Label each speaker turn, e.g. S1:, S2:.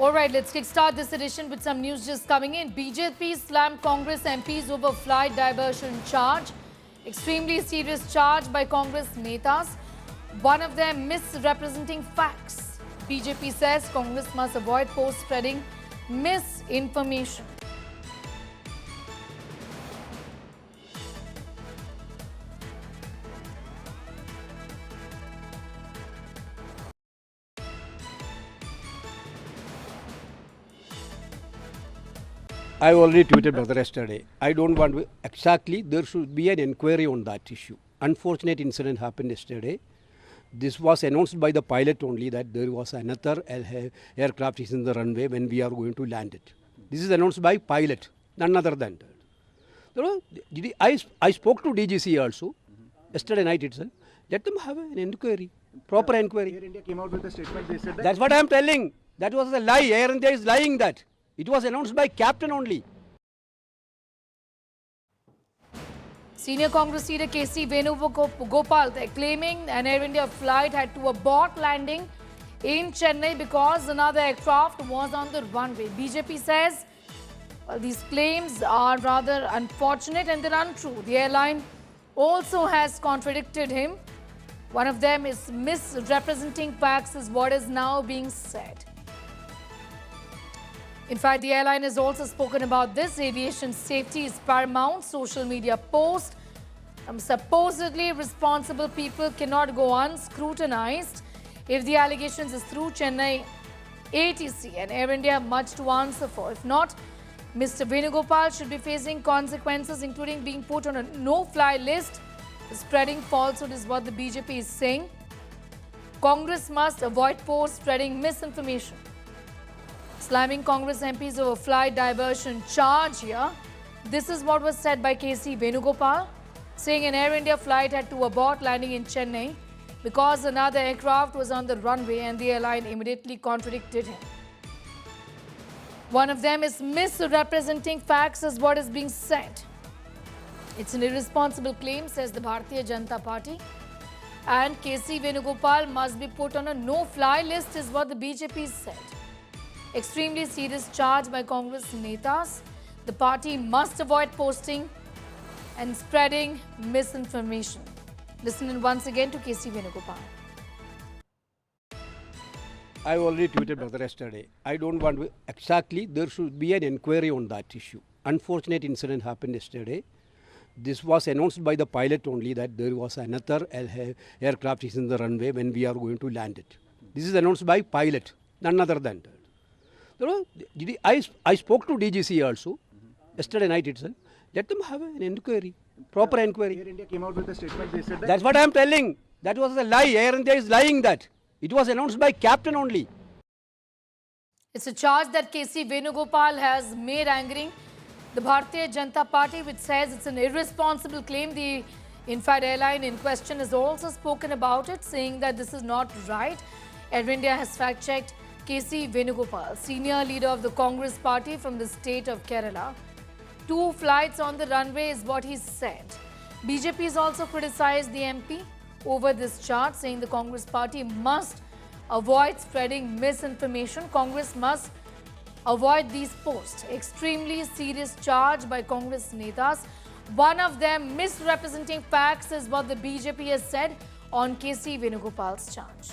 S1: All right, let's kickstart this edition with some news just coming in. BJP slammed Congress MPs over flight diversion charge. Extremely serious charge by Congress netas. One of them misrepresenting facts. BJP says Congress must avoid post-spreading misinformation.
S2: I already tweeted brother yesterday. I don't want to exactly. There should be an inquiry on that issue. Unfortunate incident happened yesterday. This was announced by the pilot only that there was another aircraft is in the runway when we are going to land it. This is announced by pilot, none other than that. You know, I spoke to DGC also yesterday night itself. Let them have an inquiry, proper inquiry.
S3: Air India came out with a statement. They said that.
S2: That's what I am telling. That was a lie. Air India is lying that. It was announced by captain only.
S1: Senior Congress leader KC Venugopal, they're claiming an Air India flight had to abort landing in Chennai because another aircraft was on the runway. BJP says, well, these claims are rather unfortunate and they're untrue. The airline also has contradicted him. One of them is misrepresenting facts is what is now being said. In fact, the airline has also spoken about this. Aviation safety is paramount. Social media posts from supposedly responsible people cannot go unscrutinized. If the allegations is through, Chennai ATC and Air India have much to answer for. If not, Mr. Venugopal should be facing consequences, including being put on a no-fly list. Spreading falsehood is what the BJP is saying. Congress must avoid post-spreading misinformation. Slamming Congress MPs over flight diversion charge here. This is what was said by KC Venugopal, saying an Air India flight had to abort landing in Chennai because another aircraft was on the runway and the airline immediately contradicted him. One of them is misrepresenting facts is what is being said. It's an irresponsible claim, says the Bharatiya Janata Party. And KC Venugopal must be put on a no-fly list is what the BJP said. Extremely serious charge by Congress netas. The party must avoid posting and spreading misinformation. Listen in once again to KC Venugopal.
S2: I already tweeted brother yesterday. I don't want to exactly. There should be an inquiry on that issue. Unfortunate incident happened yesterday. This was announced by the pilot only that there was another aircraft is in the runway when we are going to land it. This is announced by pilot, none other than that. You know, I spoke to DGC also yesterday night itself. Let them have an inquiry, proper inquiry.
S3: Air India came out with a statement. They said that.
S2: That's what I am telling. That was a lie. Air India is lying that. It was announced by captain only.
S1: It's a charge that KC Venugopal has made angering the Bharatiya Janata Party, which says it's an irresponsible claim. The airline in question has also spoken about it, saying that this is not right. Air India has fact-checked KC Venugopal, senior leader of the Congress party from the state of Kerala. 2 flights on the runway is what he said. BJP has also criticized the MP over this charge, saying the Congress party must avoid spreading misinformation. Congress must avoid these posts. Extremely serious charge by Congress netas. One of them misrepresenting facts is what the BJP has said on KC Venugopal's charge.